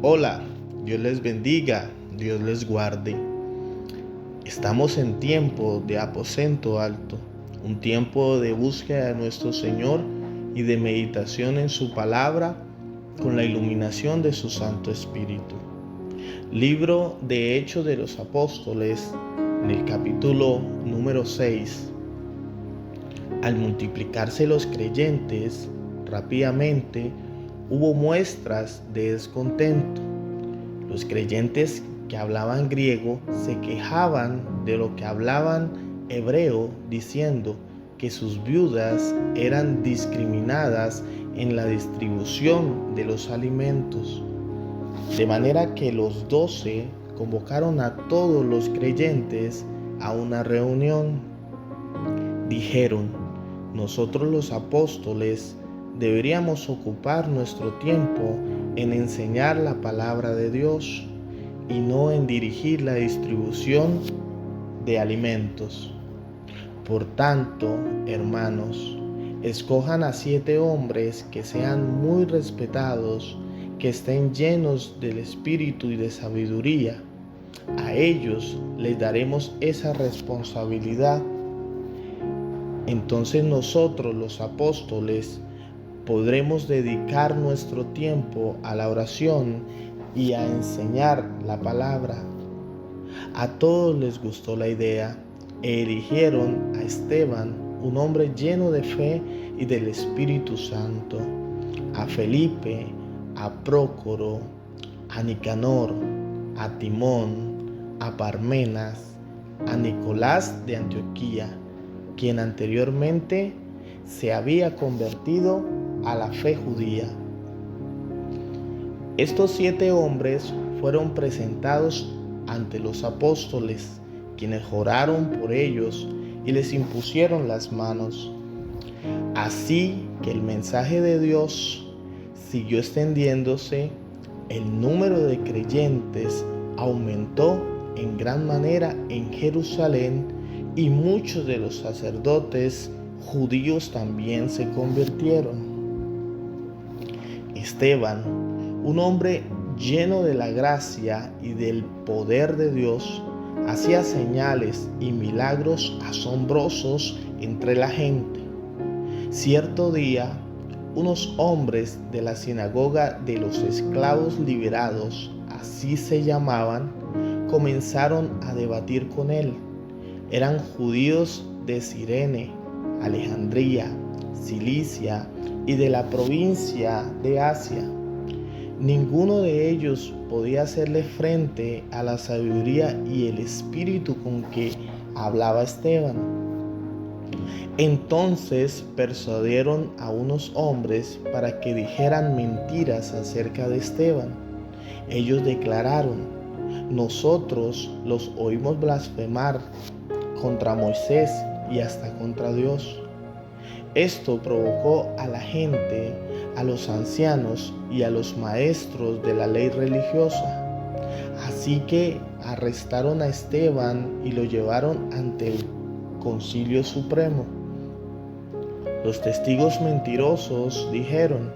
Hola, Dios les bendiga, Dios les guarde. Estamos en tiempo de aposento alto, un tiempo de búsqueda de nuestro Señor y de meditación en su palabra con la iluminación de su Santo Espíritu. Libro de Hechos de los Apóstoles, en el capítulo número 6. Al multiplicarse los creyentes rápidamente, hubo muestras de descontento. Los creyentes que hablaban griego se quejaban de lo que hablaban hebreo, diciendo que sus viudas eran discriminadas en la distribución de los alimentos. De manera que los 12 convocaron a todos los creyentes a una reunión. Dijeron: nosotros los apóstoles deberíamos ocupar nuestro tiempo en enseñar la palabra de Dios y no en dirigir la distribución de alimentos. Por tanto, hermanos, escojan a 7 hombres que sean muy respetados, que estén llenos del Espíritu y de sabiduría. A ellos les daremos esa responsabilidad. Entonces nosotros, los apóstoles, podremos dedicar nuestro tiempo a la oración y a enseñar la palabra. A todos les gustó la idea e eligieron a Esteban, un hombre lleno de fe y del Espíritu Santo, a Felipe, a Prócoro, a Nicanor, a Timón, a Parmenas, a Nicolás de Antioquía, quien anteriormente se había convertido a la fe judía. Estos 7 hombres fueron presentados ante los apóstoles, quienes oraron por ellos y les impusieron las manos. Así que el mensaje de Dios siguió extendiéndose, el número de creyentes aumentó en gran manera en Jerusalén y muchos de los sacerdotes judíos también se convirtieron. Esteban, un hombre lleno de la gracia y del poder de Dios, hacía señales y milagros asombrosos entre la gente. Cierto día, unos hombres de la sinagoga de los esclavos liberados, así se llamaban, comenzaron a debatir con él. Eran judíos de Cirene, Alejandría, Cilicia y de la provincia de Asia. Ninguno de ellos podía hacerle frente a la sabiduría y el espíritu con que hablaba Esteban. Entonces persuadieron a unos hombres para que dijeran mentiras acerca de Esteban. Ellos declararon: nosotros los oímos blasfemar contra Moisés y hasta contra Dios. Esto provocó a la gente, a los ancianos y a los maestros de la ley religiosa. Así que arrestaron a Esteban y lo llevaron ante el Concilio Supremo. Los testigos mentirosos dijeron: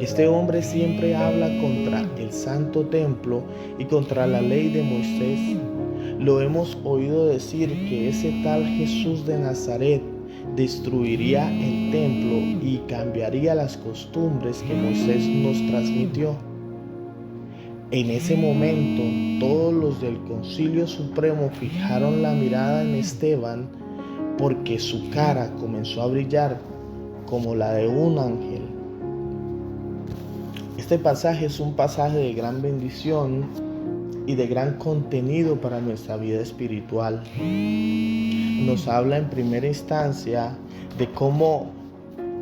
este hombre siempre habla contra el santo templo y contra la ley de Moisés. Lo hemos oído decir que ese tal Jesús de Nazaret destruiría el templo y cambiaría las costumbres que Moisés nos transmitió. En ese momento, todos los del Concilio Supremo fijaron la mirada en Esteban, porque su cara comenzó a brillar como la de un ángel. Este pasaje es un pasaje de gran bendición y de gran contenido para nuestra vida espiritual. Nos habla en primera instancia de cómo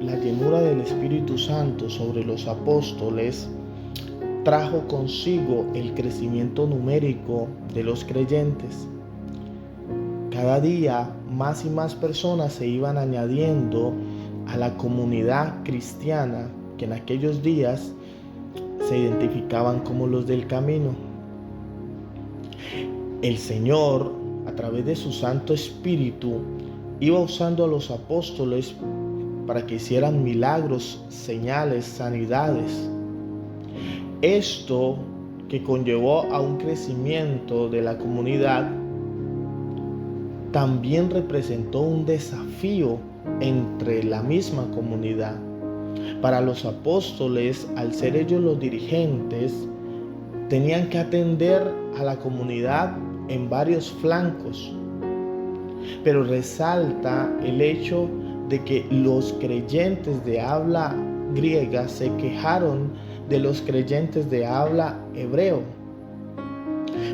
la llenura del Espíritu Santo sobre los apóstoles trajo consigo el crecimiento numérico de los creyentes. Cada día más y más personas se iban añadiendo a la comunidad cristiana que en aquellos días se identificaban como los del camino. El Señor, a través de su Santo Espíritu, iba usando a los apóstoles para que hicieran milagros, señales, sanidades. Esto que conllevó a un crecimiento de la comunidad también representó un desafío entre la misma comunidad. Para los apóstoles, al ser ellos los dirigentes, tenían que atender a la comunidad en varios flancos. Pero resalta el hecho de que los creyentes de habla griega se quejaron de los creyentes de habla hebreo,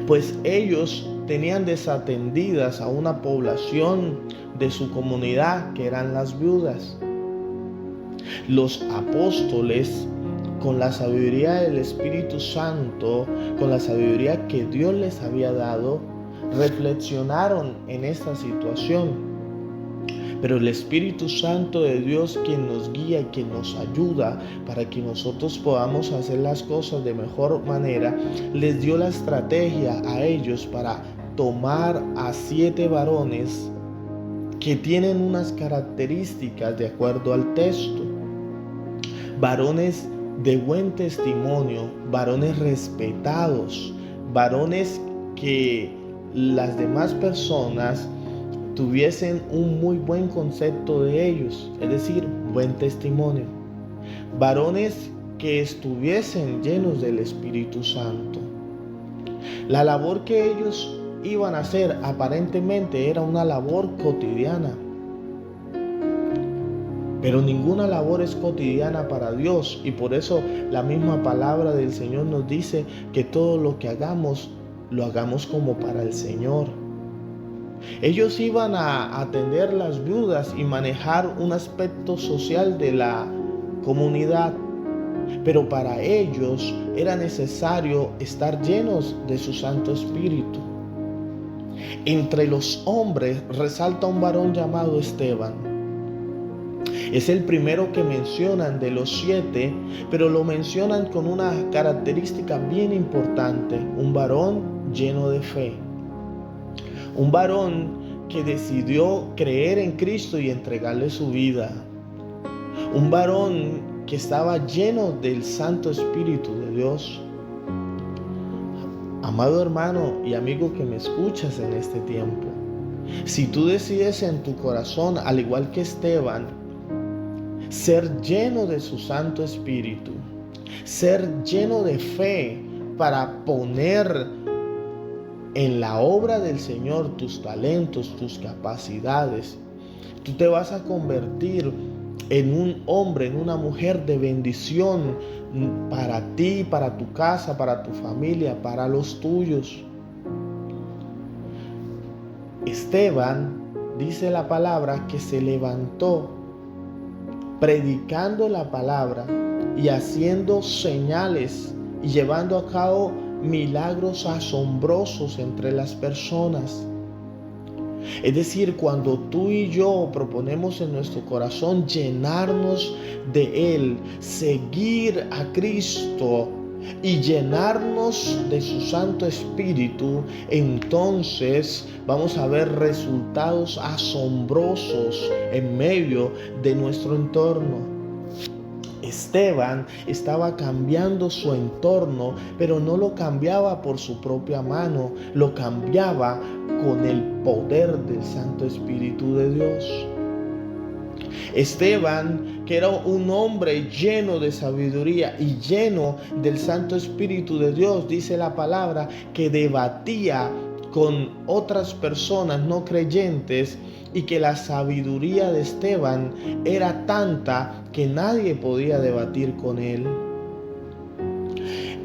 pues ellos tenían desatendidas a una población de su comunidad que eran las viudas. Los apóstoles, con la sabiduría del Espíritu Santo, con la sabiduría que Dios les había dado, reflexionaron en esta situación. Pero el Espíritu Santo de Dios, quien nos guía y quien nos ayuda para que nosotros podamos hacer las cosas de mejor manera, les dio la estrategia a ellos para tomar a 7 varones que tienen unas características de acuerdo al texto. Varones de buen testimonio, varones respetados, varones que las demás personas tuviesen un muy buen concepto de ellos, es decir, buen testimonio. Varones que estuviesen llenos del Espíritu Santo. La labor que ellos iban a hacer aparentemente era una labor cotidiana. Pero ninguna labor es cotidiana para Dios, y por eso la misma palabra del Señor nos dice que todo lo que hagamos, lo hagamos como para el Señor. Ellos iban a atender las viudas y manejar un aspecto social de la comunidad, pero para ellos era necesario estar llenos de su Santo Espíritu. Entre los hombres resalta un varón llamado Esteban. Es el primero que mencionan de los 7, pero lo mencionan con una característica bien importante: un varón lleno de fe. Un varón que decidió creer en Cristo y entregarle su vida. Un varón que estaba lleno del Santo Espíritu de Dios. Amado hermano y amigo que me escuchas en este tiempo, si tú decides en tu corazón, al igual que Esteban, ser lleno de su Santo Espíritu, ser lleno de fe para poner en la obra del Señor tus talentos, tus capacidades, tú te vas a convertir en un hombre, en una mujer de bendición para ti, para tu casa, para tu familia, para los tuyos. Esteban, dice la palabra, que se levantó predicando la palabra y haciendo señales y llevando a cabo milagros asombrosos entre las personas. Es decir, cuando tú y yo proponemos en nuestro corazón llenarnos de Él, seguir a Cristo y llenarnos de su Santo Espíritu, entonces vamos a ver resultados asombrosos en medio de nuestro entorno. Esteban estaba cambiando su entorno, pero no lo cambiaba por su propia mano, lo cambiaba con el poder del Santo Espíritu de Dios. Esteban, que era un hombre lleno de sabiduría y lleno del Santo Espíritu de Dios, dice la palabra, que debatía con otras personas no creyentes, y que la sabiduría de Esteban era tanta que nadie podía debatir con él.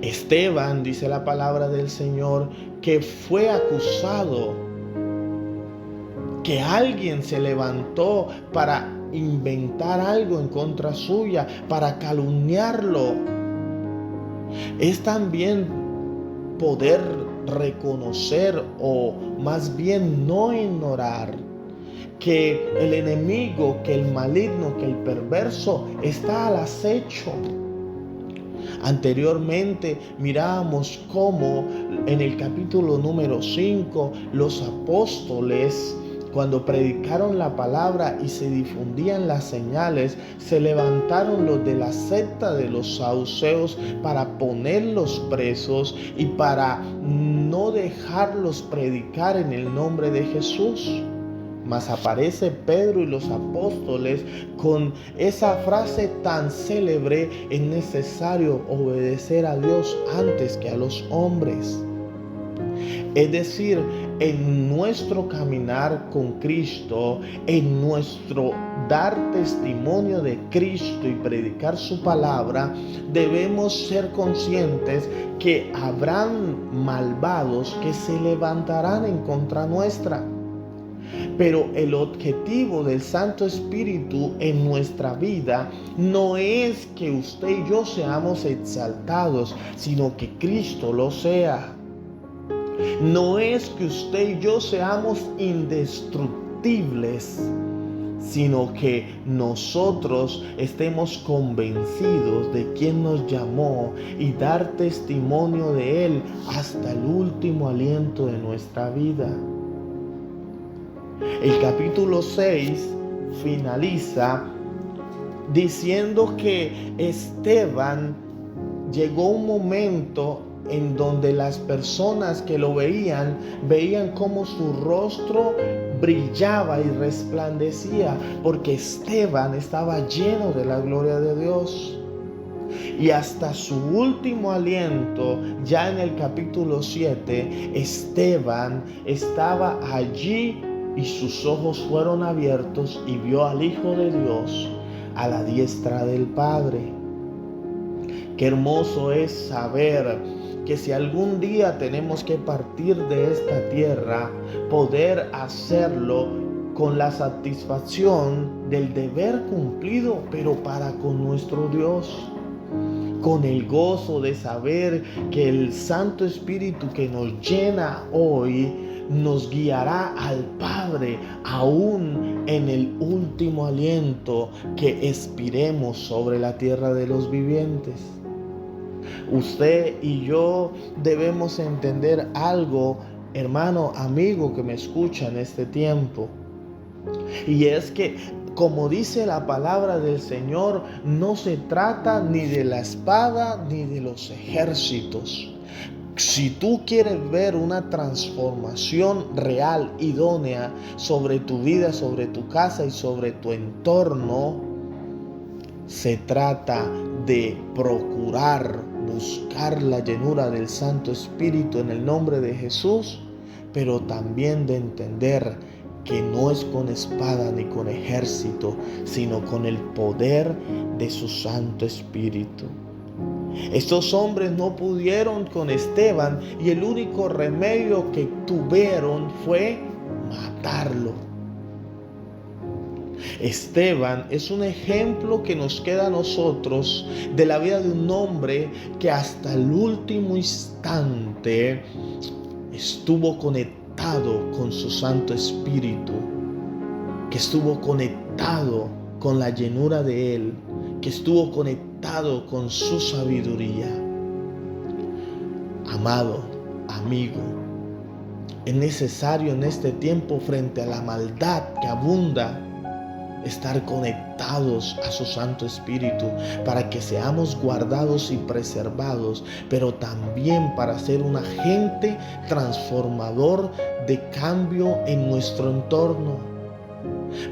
Esteban, dice la palabra del Señor, que fue acusado, que alguien se levantó para inventar algo en contra suya, para calumniarlo. Es también poder reconocer, o más bien no ignorar, que el enemigo, que el maligno, que el perverso está al acecho. Anteriormente mirábamos cómo en el capítulo número 5 los apóstoles cuando predicaron la palabra y se difundían las señales, se levantaron los de la secta de los saduceos para ponerlos presos y para no dejarlos predicar en el nombre de Jesús. Mas aparece Pedro y los apóstoles con esa frase tan célebre: es necesario obedecer a Dios antes que a los hombres. Es decir, en nuestro caminar con Cristo, en nuestro dar testimonio de Cristo y predicar su palabra, debemos ser conscientes que habrán malvados que se levantarán en contra nuestra. Pero el objetivo del Santo Espíritu en nuestra vida no es que usted y yo seamos exaltados, sino que Cristo lo sea. No es que usted y yo seamos indestructibles, sino que nosotros estemos convencidos de quién nos llamó y dar testimonio de Él hasta el último aliento de nuestra vida. El capítulo 6 finaliza diciendo que Esteban llegó un momento en donde las personas que lo veían cómo su rostro brillaba y resplandecía, porque Esteban estaba lleno de la gloria de Dios. Y hasta su último aliento, ya en el capítulo 7, Esteban estaba allí y sus ojos fueron abiertos y vio al Hijo de Dios a la diestra del Padre. Qué hermoso es saber que si algún día tenemos que partir de esta tierra, poder hacerlo con la satisfacción del deber cumplido, pero para con nuestro Dios. Con el gozo de saber que el Santo Espíritu que nos llena hoy nos guiará al Padre aún en el último aliento que expiremos sobre la tierra de los vivientes. Usted y yo debemos entender algo, hermano, amigo que me escucha en este tiempo. Y es que, como dice la palabra del Señor, no se trata ni de la espada ni de los ejércitos. Si tú quieres ver una transformación real, idónea sobre tu vida, sobre tu casa y sobre tu entorno, se trata de procurar buscar la llenura del Santo Espíritu en el nombre de Jesús, pero también de entender que no es con espada ni con ejército, sino con el poder de su Santo Espíritu. Estos hombres no pudieron con Esteban y el único remedio que tuvieron fue matarlo. Esteban es un ejemplo que nos queda a nosotros de la vida de un hombre que hasta el último instante estuvo conectado con su Santo Espíritu, que estuvo conectado con la llenura de Él, que estuvo conectado con su sabiduría. Amado, amigo, es necesario en este tiempo, frente a la maldad que abunda, estar conectados a su Santo Espíritu para que seamos guardados y preservados, pero también para ser un agente transformador de cambio en nuestro entorno,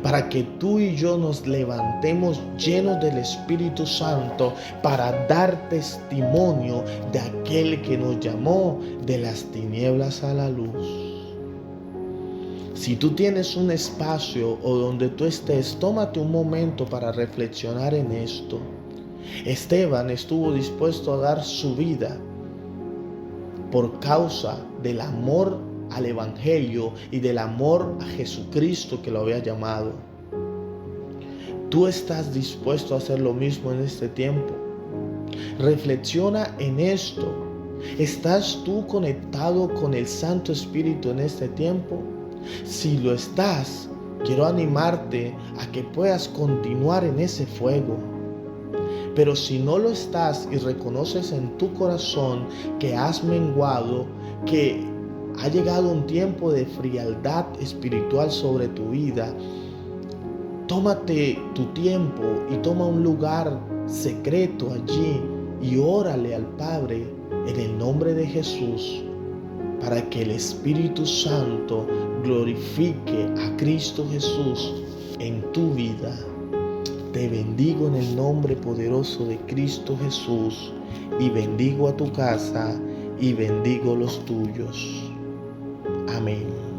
para que tú y yo nos levantemos llenos del Espíritu Santo para dar testimonio de aquel que nos llamó de las tinieblas a la luz. Si tú tienes un espacio o donde tú estés, tómate un momento para reflexionar en esto. Esteban estuvo dispuesto a dar su vida por causa del amor al Evangelio y del amor a Jesucristo que lo había llamado. ¿Tú estás dispuesto a hacer lo mismo en este tiempo? Reflexiona en esto. ¿Estás tú conectado con el Santo Espíritu en este tiempo? Si lo estás, quiero animarte a que puedas continuar en ese fuego. Pero si no lo estás y reconoces en tu corazón que has menguado, que ha llegado un tiempo de frialdad espiritual sobre tu vida, tómate tu tiempo y toma un lugar secreto allí y órale al Padre en el nombre de Jesús para que el Espíritu Santo glorifique a Cristo Jesús en tu vida. Te bendigo en el nombre poderoso de Cristo Jesús y bendigo a tu casa y bendigo los tuyos. Amén.